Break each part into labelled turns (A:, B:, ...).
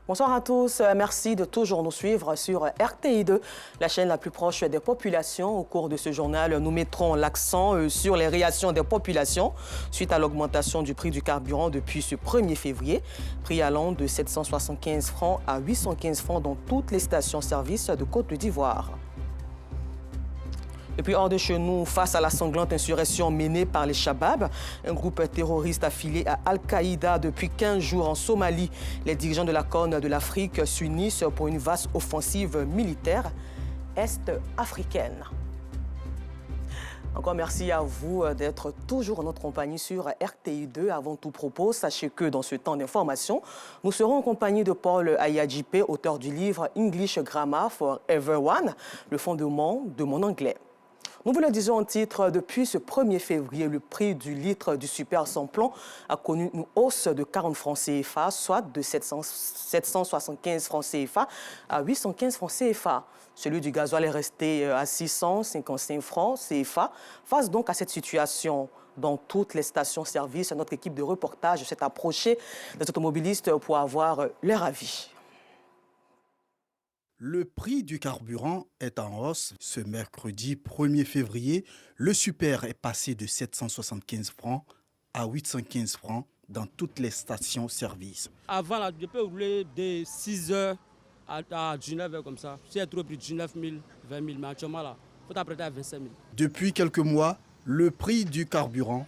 A: Bonsoir à tous, merci de toujours nous suivre sur RTI2, la chaîne la plus proche des populations. Au cours de ce journal, nous mettrons l'accent sur les réactions des populations suite à l'augmentation du prix du carburant depuis ce 1er février, prix allant de 775 francs à 815 francs dans toutes les stations-service de Côte d'Ivoire. Et puis hors de chez nous, face à la sanglante insurrection menée par les Shabab, un groupe terroriste affilié à Al-Qaïda depuis 15 jours en Somalie, les dirigeants de la Corne de l'Afrique s'unissent pour une vaste offensive militaire est-africaine. Encore merci à vous d'être toujours en notre compagnie sur RTI2. Avant tout propos, sachez que dans ce temps d'information, nous serons en compagnie de Paul Ayadjipe, auteur du livre English Grammar for Everyone, le fondement de mon anglais. Nous vous le disons en titre, depuis ce 1er février, le prix du litre du super sans-plomb a connu une hausse de 40 francs CFA, soit de 775 francs CFA à 815 francs CFA. Celui du gasoil est resté à 655 francs CFA. Face donc à cette situation dans toutes les stations-service, notre équipe de reportage s'est approchée des automobilistes pour avoir leur avis.
B: Le prix du carburant est en hausse. Ce mercredi 1er février, le super est passé de 775 francs à 815 francs dans toutes les stations-service.
C: Avant, là, je peux rouler de 6 heures à 19 heures comme ça. Si elle est trop plus de 19 000, 20 000, mais actuellement, là, il faut apprêter à 25 000.
B: Depuis quelques mois, le prix du carburant,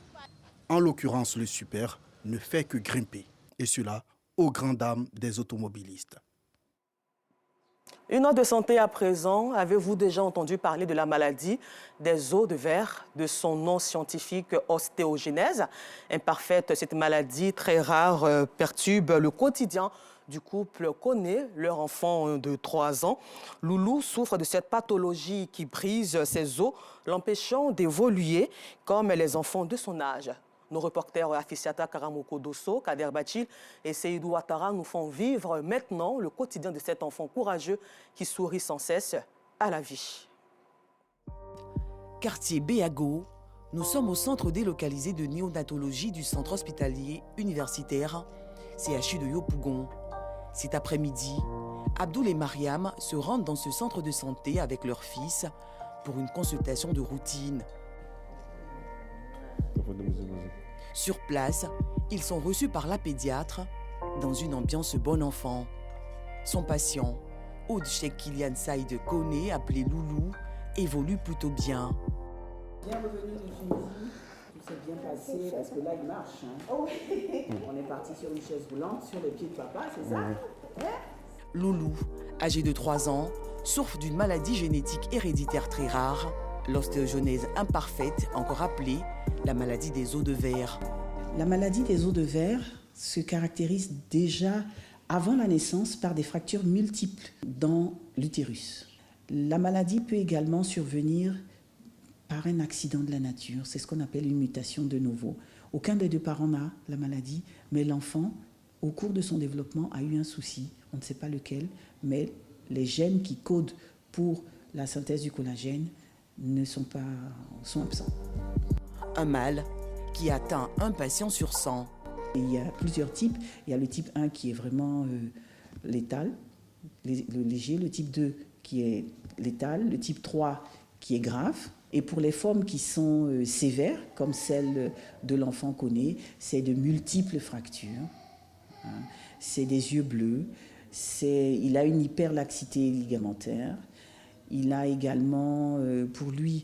B: en l'occurrence le super, ne fait que grimper. Et cela aux grandes dames des automobilistes.
A: Une note de santé à présent. Avez-vous déjà entendu parler de la maladie des os de verre, de son nom scientifique ostéogenèse imparfaite? Cette maladie très rare perturbe le quotidien du couple connaît leur enfant de 3 ans. Loulou souffre de cette pathologie qui brise ses os, l'empêchant d'évoluer comme les enfants de son âge. Nos reporters Afisiata Karamoko Dosso, Kader Bachil et Seydou Ouattara nous font vivre maintenant le quotidien de cet enfant courageux qui sourit sans cesse à la vie.
D: Quartier Béago, nous sommes au centre délocalisé de néonatologie du centre hospitalier universitaire CHU de Yopougon. Cet après-midi, Abdoul et Mariam se rendent dans ce centre de santé avec leur fils pour une consultation de routine. Sur place, ils sont reçus par la pédiatre dans une ambiance bon enfant. Son patient, Aude Cheikh Kylian Saïd Kone, appelé Loulou, évolue plutôt bien.
E: Bienvenue de Tunisie, tout s'est bien passé parce que là il marche. Oh. On est parti sur une chaise roulante, sur les pieds de papa, c'est ça?
D: Loulou, âgé de 3 ans, souffre d'une maladie génétique héréditaire très rare, l'ostéogenèse imparfaite, encore appelée la maladie des os de verre.
E: La maladie des os de verre se caractérise déjà avant la naissance par des fractures multiples dans l'utérus. La maladie peut également survenir par un accident de la nature, c'est ce qu'on appelle une mutation de novo. Aucun des deux parents n'a la maladie, mais l'enfant, au cours de son développement, a eu un souci, on ne sait pas lequel, mais les gènes qui codent pour la synthèse du collagène sont absents.
D: Un mal qui atteint un patient sur 100.
E: Il y a plusieurs types. Il y a le type 1 qui est vraiment létal, le léger, le type 2 qui est létal, le type 3 qui est grave. Et pour les formes qui sont sévères, comme celle de l'enfant Kone, c'est de multiples fractures. C'est des yeux bleus, il a une hyperlaxité ligamentaire, il a également pour lui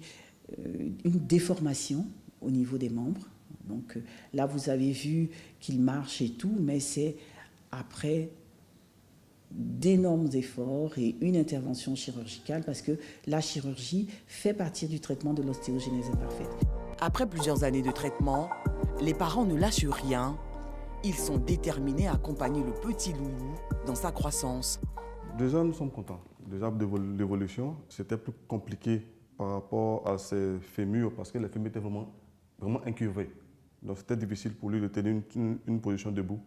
E: une déformation au niveau des membres. Donc là, vous avez vu qu'il marche et tout, mais c'est après d'énormes efforts et une intervention chirurgicale parce que la chirurgie fait partie du traitement de l'ostéogenèse imparfaite.
D: Après plusieurs années de traitement, les parents ne lâchent rien. Ils sont déterminés à accompagner le petit Loulou dans sa croissance.
F: Déjà, nous sommes contents. Déjà, de l'évolution, c'était plus compliqué par rapport à ses fémurs parce que les fémurs étaient vraiment incurvés. Donc, c'était difficile pour lui de tenir une position debout.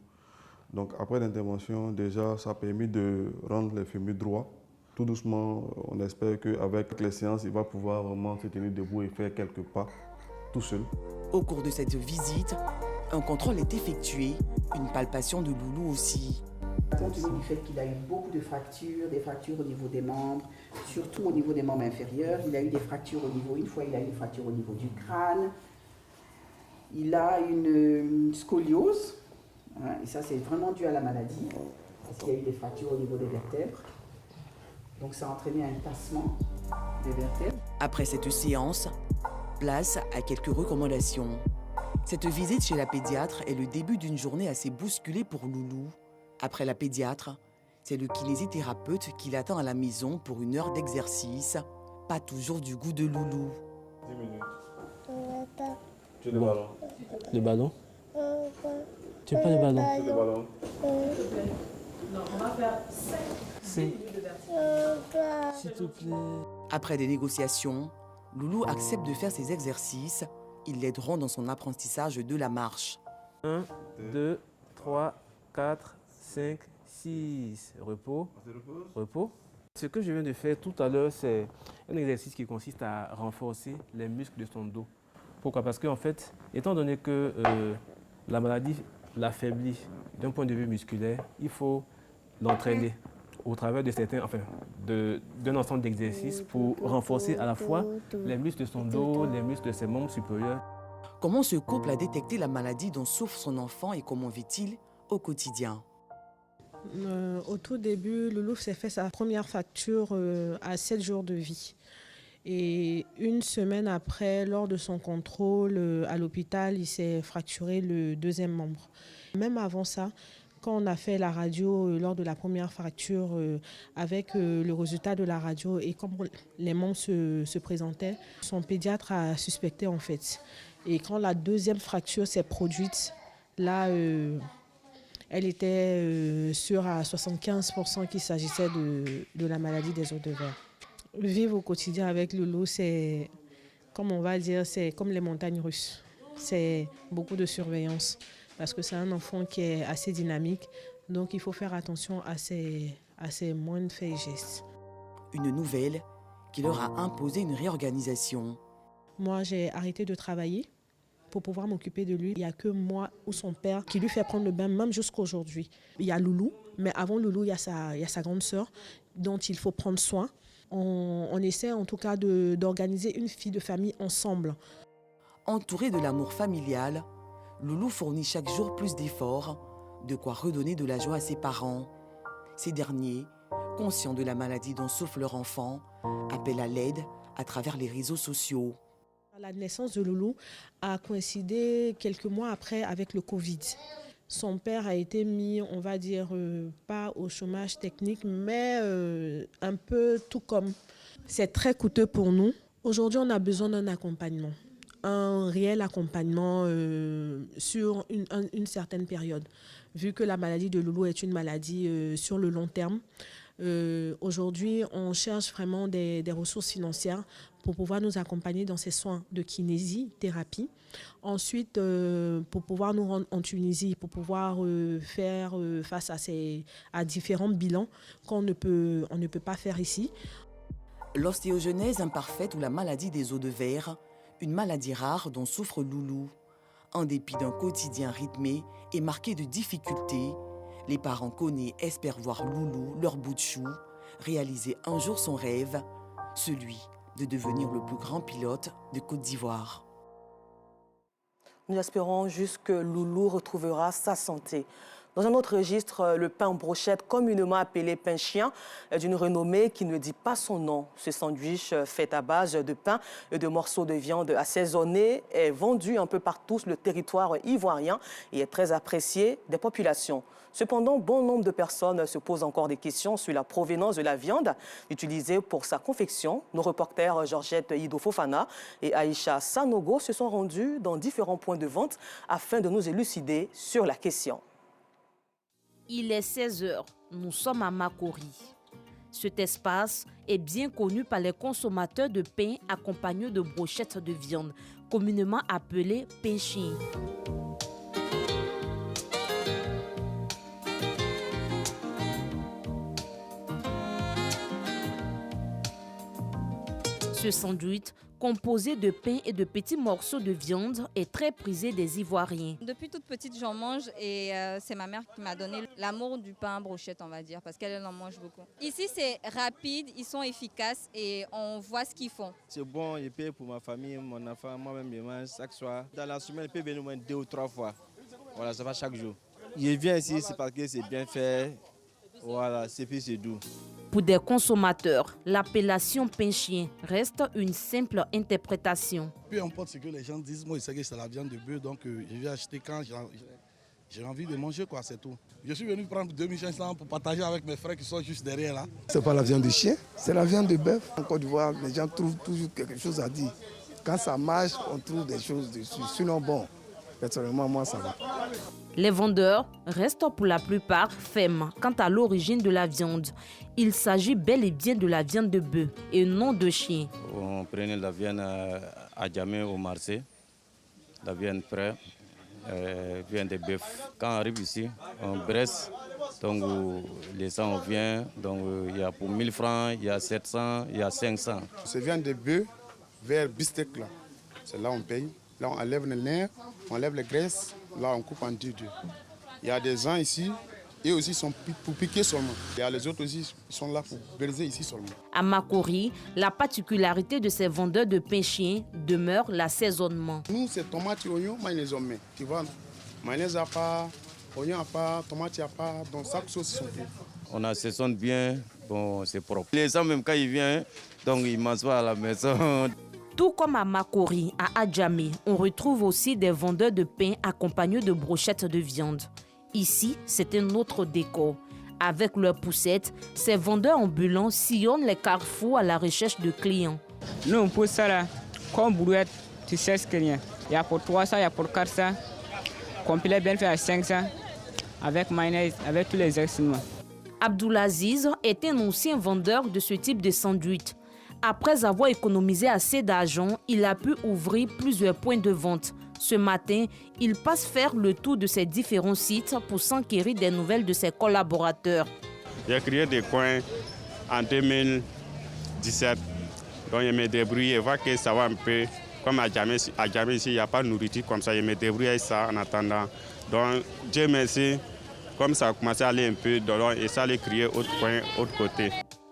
F: Donc, après l'intervention, déjà, ça a permis de rendre les fémurs droits. Tout doucement, on espère qu'avec les séances, il va pouvoir vraiment se tenir debout et faire quelques pas tout seul.
D: Au cours de cette visite, un contrôle est effectué, une palpation de Loulou aussi.
E: Compte tenu du fait qu'il a eu beaucoup de fractures, des fractures au niveau des membres, surtout au niveau des membres inférieurs. Il a eu des fractures au niveau, une fois il a eu une fracture au niveau du crâne. Il a une scoliose, hein, et ça c'est vraiment dû à la maladie, parce qu'il y a eu des fractures au niveau des vertèbres. Donc ça a entraîné un tassement des vertèbres.
D: Après cette séance, place à quelques recommandations. Cette visite chez la pédiatre est le début d'une journée assez bousculée pour Loulou. Après la pédiatre, c'est le kinésithérapeute qui l'attend à la maison pour une heure d'exercice. Pas toujours du goût de Loulou.
F: 10 minutes.
C: Tu veux des ballons? Les ballons? Tu veux pas les ballons?
F: Tu veux des ballons?
E: Non, on va faire 5 minutes de vertige.
C: S'il te plaît.
D: Après des négociations, Loulou accepte de faire ses exercices. Ils l'aideront dans son apprentissage de la marche.
C: 1, 2, 3, 4, 5, 6. Repos. Repos. Ce que je viens de faire tout à l'heure, c'est un exercice qui consiste à renforcer les muscles de son dos. Pourquoi? Parce qu'en fait, étant donné que la maladie l'affaiblit d'un point de vue musculaire, il faut l'entraîner au travers de certains, d'un ensemble d'exercices pour renforcer à la fois les muscles de son dos, les muscles de ses membres supérieurs.
D: Comment ce couple a détecté la maladie dont souffre son enfant et comment vit-il au quotidien?
G: Au tout début, Loulou s'est fait sa première fracture à 7 jours de vie. Et une semaine après, lors de son contrôle à l'hôpital, il s'est fracturé le deuxième membre. Même avant ça, quand on a fait la radio lors de la première fracture, avec le résultat de la radio et comme les membres se présentaient, son pédiatre a suspecté en fait. Et quand la deuxième fracture s'est produite, là, elle était sûre à 75% qu'il s'agissait de la maladie des os de verre. Vivre au quotidien avec Loulou, c'est, comme on va dire, c'est comme les montagnes russes. C'est beaucoup de surveillance parce que c'est un enfant qui est assez dynamique. Donc il faut faire attention à ses moindres faits et gestes.
D: Une nouvelle qui leur a imposé une réorganisation.
G: Moi, j'ai arrêté de travailler pour pouvoir m'occuper de lui. Il n'y a que moi ou son père qui lui fait prendre le bain, même jusqu'à aujourd'hui. Il y a Loulou, mais avant Loulou, il y a sa grande sœur dont il faut prendre soin. On essaie en tout cas d'organiser une vie de famille ensemble.
D: Entouré de l'amour familial, Loulou fournit chaque jour plus d'efforts, de quoi redonner de la joie à ses parents. Ces derniers, conscients de la maladie dont souffre leur enfant, appellent à l'aide à travers les réseaux sociaux.
G: La naissance de Loulou a coïncidé quelques mois après avec le Covid. Son père a été mis, on va dire, pas au chômage technique, mais un peu tout comme. C'est très coûteux pour nous. Aujourd'hui, on a besoin d'un accompagnement, un réel accompagnement sur une certaine période. Vu que la maladie de Loulou est une maladie sur le long terme, aujourd'hui, on cherche vraiment des ressources financières pour pouvoir nous accompagner dans ces soins de kinésithérapie. Ensuite, pour pouvoir nous rendre en Tunisie, pour pouvoir faire face à différents bilans on ne peut pas faire ici.
D: L'ostéogenèse imparfaite ou la maladie des os de verre, une maladie rare dont souffre Loulou. En dépit d'un quotidien rythmé et marqué de difficultés, les parents connaissent espèrent voir Loulou, leur bout de chou, réaliser un jour son rêve, celui de devenir le plus grand pilote de Côte d'Ivoire.
A: Nous espérons juste que Loulou retrouvera sa santé. Dans un autre registre, le pain brochette, communément appelé pain chien, est d'une renommée qui ne dit pas son nom. Ce sandwich fait à base de pain et de morceaux de viande assaisonnés est vendu un peu partout sur le territoire ivoirien et est très apprécié des populations. Cependant, bon nombre de personnes se posent encore des questions sur la provenance de la viande utilisée pour sa confection. Nos reporters Georgette Ido-Fofana et Aïcha Sanogo se sont rendus dans différents points de vente afin de nous élucider sur la question.
H: Il est 16h, nous sommes à Makori. Cet espace est bien connu par les consommateurs de pain accompagnés de brochettes de viande, communément appelées pain chien. Ce sandwich, composé de pain et de petits morceaux de viande, est très prisé des Ivoiriens.
I: Depuis toute petite, j'en mange et c'est ma mère qui m'a donné l'amour du pain à brochette, on va dire, parce qu'elle en mange beaucoup. Ici, c'est rapide, ils sont efficaces et on voit ce qu'ils font.
J: C'est bon, je paye pour ma famille, mon enfant, moi-même je mange chaque soir. Dans la semaine, je peux venir au moins 2 ou 3 fois. Voilà, ça va chaque jour. Je viens ici, c'est parce que c'est bien fait. Voilà, c'est puis c'est doux.
H: Pour des consommateurs, l'appellation pain chien reste une simple interprétation.
K: Peu importe ce que les gens disent, moi je sais que c'est la viande de bœuf, donc je vais acheter quand j'ai envie de manger, quoi, c'est tout. Je suis venu prendre 2500 pour partager avec mes frères qui sont juste derrière là.
L: C'est pas la viande de chien, c'est la viande de bœuf. En Côte d'Ivoire, les gens trouvent toujours quelque chose à dire. Quand ça marche, on trouve des choses dessus. Sinon, bon, personnellement, moi, ça va.
H: Les vendeurs restent pour la plupart fermes quant à l'origine de la viande. Il s'agit bel et bien de la viande de bœuf et non de chien.
M: On prenait la viande à Djamé au marché, la viande fraîche, viande de bœuf. Quand on arrive ici, on brasse, donc les gens viennent, donc il y a pour 1000 francs, il y a 700, il y a 500.
L: C'est viande de bœuf vers bistec là, c'est là on paye. Là on enlève le nerf, on enlève les graisses, là on coupe en deux. Il y a des gens ici, eux aussi sont pour piquer seulement. Il y a les autres aussi, ils sont là pour briser ici seulement.
H: À Makori, la particularité de ces vendeurs de pain chien demeure l'assaisonnement.
L: Nous, c'est tomates et oignons, mayonnaise on met. Tu vois, mayonnaise à part, oignon à part, tomate à part, donc chaque sauce sont fait.
M: On assaisonne bien, bon, c'est propre. Les gens, même quand ils viennent, donc ils mangent pas à la maison.
H: Tout comme à Makori, à Adjamé, on retrouve aussi des vendeurs de pain accompagnés de brochettes de viande. Ici, c'est un autre décor. Avec leurs poussettes, ces vendeurs ambulants sillonnent les carrefours à la recherche de clients.
N: Nous, on pousse ça là, comme brouette, tu sais ce qu'il y a. Il y a pour 300, il y a pour 400, complet bien fait à 500, avec mayonnaise, avec tous les excédents.
H: Abdoulaziz est un ancien vendeur de ce type de sandwich. Après avoir économisé assez d'argent, il a pu ouvrir plusieurs points de vente. Ce matin, il passe faire le tour de ces différents sites pour s'enquérir des nouvelles de ses collaborateurs.
O: J'ai créé des coins en 2017, donc je me débrouille et vois que ça va un peu. Comme à Djamé ici, il n'y a pas de nourriture comme ça, je me débrouille avec ça en attendant. Donc Dieu merci, comme ça a commencé à aller un peu, et ça allait créer autre coin, autre côté.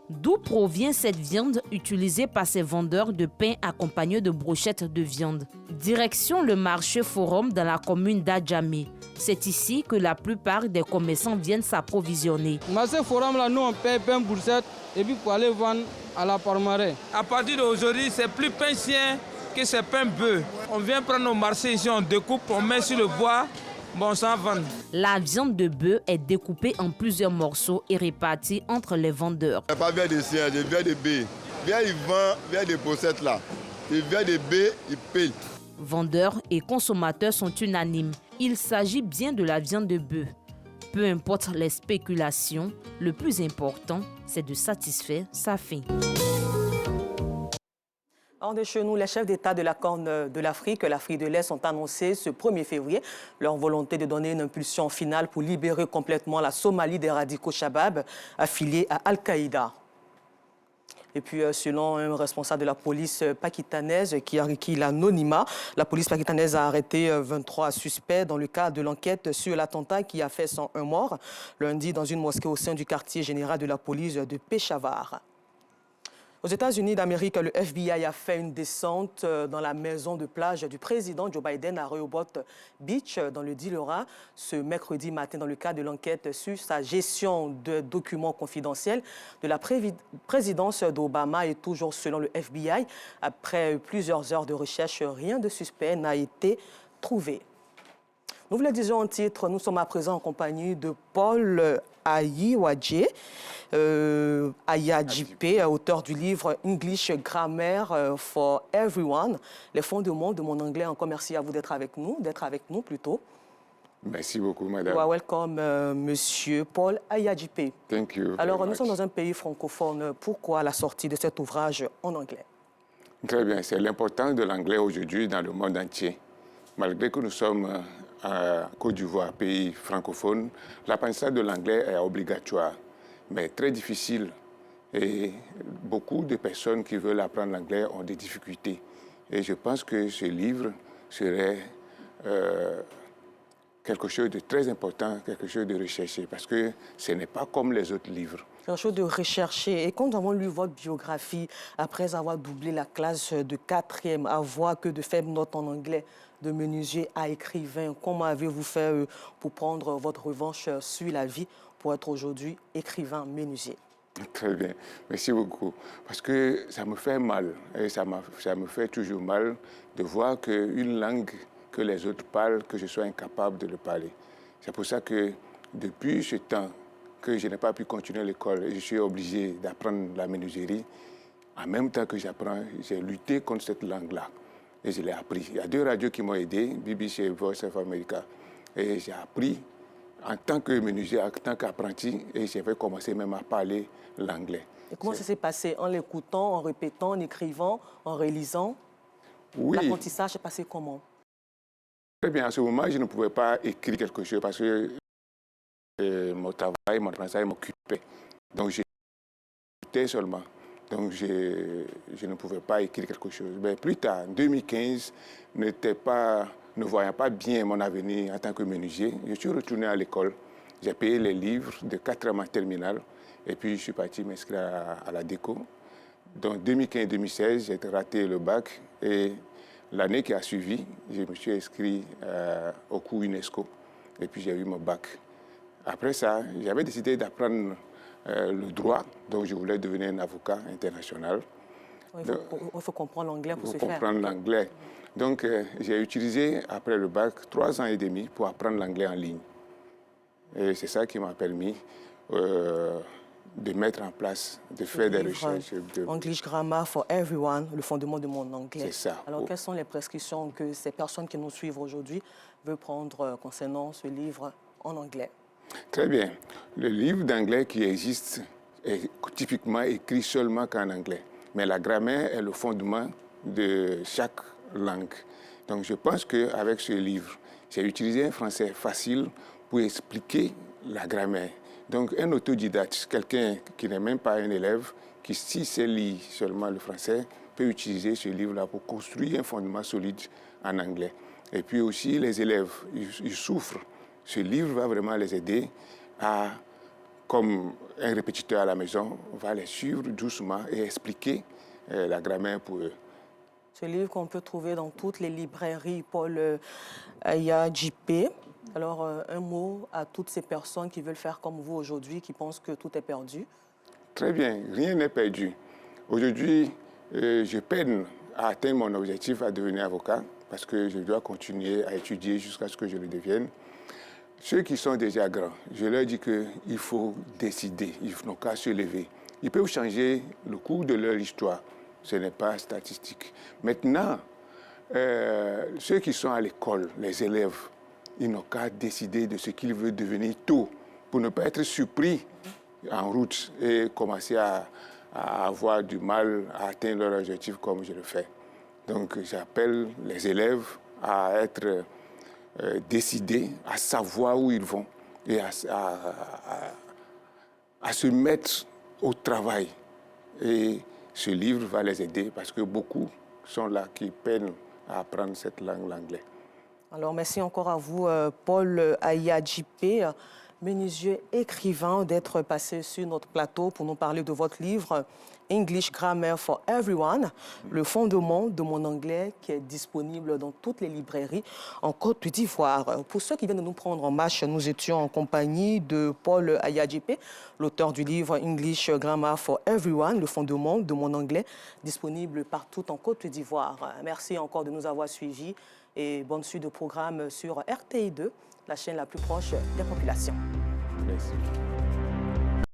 H: D'où provient cette viande utilisée par ces vendeurs de pain accompagnés de brochettes de viande? Direction le marché Forum dans la commune d'Adjamé. C'est ici que la plupart des commerçants viennent s'approvisionner.
N: Marché Forum, là, nous, on paye pain brochette et puis pour aller vendre à la Parmarée.
P: À partir d'aujourd'hui, c'est plus pain chien que c'est pain bœuf. On vient prendre nos marchés ici, on découpe, on met sur le bois. Bon, ça vend.
H: La viande de bœuf est découpée en plusieurs morceaux et répartie entre les vendeurs.
Q: Il n'y a pas bien de chien, je viens de bœuf. Viens, il vend, viens de poussettes là. Il vient de bœuf, il paye.
H: Vendeurs et consommateurs sont unanimes. Il s'agit bien de la viande de bœuf. Peu importe les spéculations, le plus important, c'est de satisfaire sa faim.
A: Hors de chez nous, les chefs d'État de la Corne de l'Afrique, l'Afrique de l'Est, ont annoncé ce 1er février leur volonté de donner une impulsion finale pour libérer complètement la Somalie des radicaux Shabab affiliés à Al-Qaïda. Et puis, selon un responsable de la police pakistanaise qui a requis l'anonymat, la police pakistanaise a arrêté 23 suspects dans le cadre de l'enquête sur l'attentat qui a fait 101 morts lundi dans une mosquée au sein du quartier général de la police de Peshawar. Aux États-Unis d'Amérique, le FBI a fait une descente dans la maison de plage du président Joe Biden à Rehoboth Beach, dans le Delaware, ce mercredi matin dans le cadre de l'enquête sur sa gestion de documents confidentiels de la présidence d'Obama. Et toujours selon le FBI, après plusieurs heures de recherche, rien de suspect n'a été trouvé. Nous vous le disions en titre, nous sommes à présent en compagnie de Paul Ayiwadje, Ayadjipe, auteur du livre English Grammar for Everyone, les fondements de mon anglais. Encore merci à vous d'être avec nous plutôt.
R: Merci beaucoup, madame.
A: You are welcome, monsieur Paul Ayadjipe.
R: Thank you.
A: Alors, nous sommes dans un pays francophone. Pourquoi la sortie de cet ouvrage en anglais?
R: Très bien, c'est l'importance de l'anglais aujourd'hui dans le monde entier. Malgré que nous sommes à Côte d'Ivoire, pays francophone, l'apprentissage de l'anglais est obligatoire, mais très difficile Et beaucoup de personnes qui veulent apprendre l'anglais ont des difficultés. Et je pense que ce livre serait quelque chose de très important, quelque chose de recherché, parce que ce n'est pas comme les autres livres.
A: Quelque chose de recherché. Et quand nous avons lu votre biographie, après avoir doublé la classe de 4e, avoir que de faibles notes en anglais, de menuisier à écrivain, comment avez-vous fait pour prendre votre revanche sur la vie pour être aujourd'hui écrivain menuisier?
R: Très bien, merci beaucoup. Parce que ça me fait mal, et ça me fait toujours mal de voir qu'une langue que les autres parlent, que je sois incapable de le parler. C'est pour ça que depuis ce temps que je n'ai pas pu continuer l'école et je suis obligé d'apprendre la menuiserie, en même temps que j'apprends, j'ai lutté contre cette langue-là et je l'ai appris. Il y a 2 radios qui m'ont aidé, BBC et Voice of America, et j'ai appris en tant que menuisier, en tant qu'apprenti, et j'avais commencé même à parler l'anglais.
A: Et comment ça s'est passé? En l'écoutant, en répétant, en écrivant, en réalisant?
R: Oui.
A: L'apprentissage s'est passé comment?
R: Très bien, à ce moment, je ne pouvais pas écrire quelque chose parce que mon travail, mon apprentissage m'occupait. Donc, j'écoutais seulement. Donc, je ne pouvais pas écrire quelque chose. Mais plus tard, en 2015, ne voyant pas bien mon avenir en tant que menuisier, je suis retourné à l'école. J'ai payé les livres de 4e en terminale et puis je suis parti m'inscrire à la déco. Donc, 2015-2016, j'ai raté le bac et l'année qui a suivi, je me suis inscrit au cours UNESCO et puis j'ai eu mon bac. Après ça, j'avais décidé d'apprendre le droit, donc je voulais devenir un avocat international.
A: Il faut comprendre l'anglais pour se faire.
R: Comprendre l'anglais. Donc, j'ai utilisé, après le bac, 3 ans et demi pour apprendre l'anglais en ligne. Et c'est ça qui m'a permis de mettre en place, de faire des recherches.
A: English Grammar for Everyone, le fondement de mon anglais.
R: C'est ça.
A: Alors, quelles sont les prescriptions que ces personnes qui nous suivent aujourd'hui veulent prendre concernant ce livre en anglais?
R: Très bien. Le livre d'anglais qui existe est typiquement écrit seulement qu'en anglais. Mais la grammaire est le fondement de chaque langue. Donc je pense qu'avec ce livre, j'ai utilisé un français facile pour expliquer la grammaire. Donc un autodidacte, quelqu'un qui n'est même pas un élève, qui si sait lire seulement le français, peut utiliser ce livre-là pour construire un fondement solide en anglais. Et puis aussi les élèves, ils souffrent. Ce livre va vraiment les aider à, comme un répétiteur à la maison, va les suivre doucement et expliquer la grammaire pour eux.
A: Ce livre qu'on peut trouver dans toutes les librairies, Paul Aya-JP. Alors, un mot à toutes ces personnes qui veulent faire comme vous aujourd'hui, qui pensent que tout est perdu.
R: Très bien, rien n'est perdu. Aujourd'hui, je peine à atteindre mon objectif à devenir avocat parce que je dois continuer à étudier jusqu'à ce que je le devienne. Ceux qui sont déjà grands, je leur dis qu'il faut décider, ils n'ont qu'à se lever. Ils peuvent changer le cours de leur histoire, ce n'est pas statistique. Maintenant, ceux qui sont à l'école, les élèves, ils n'ont qu'à décider de ce qu'ils veulent devenir tôt pour ne pas être surpris en route et commencer à avoir du mal à atteindre leur objectif comme je le fais. Donc j'appelle les élèves à être décidés, à savoir où ils vont et à se mettre au travail. Et ce livre va les aider parce que beaucoup sont là qui peinent à apprendre cette langue, l'anglais.
A: Alors, merci encore à vous, Paul Aya-JP, menuisier écrivain, d'être passé sur notre plateau pour nous parler de votre livre English Grammar for Everyone, le fondement de mon anglais, qui est disponible dans toutes les librairies en Côte d'Ivoire. Pour ceux qui viennent de nous prendre en marche, nous étions en compagnie de Paul Aya-JP, l'auteur du livre English Grammar for Everyone, le fondement de mon anglais, disponible partout en Côte d'Ivoire. Merci encore de nous avoir suivis et bonne suite de programme sur RTI2, la chaîne la plus proche des populations.
R: Merci.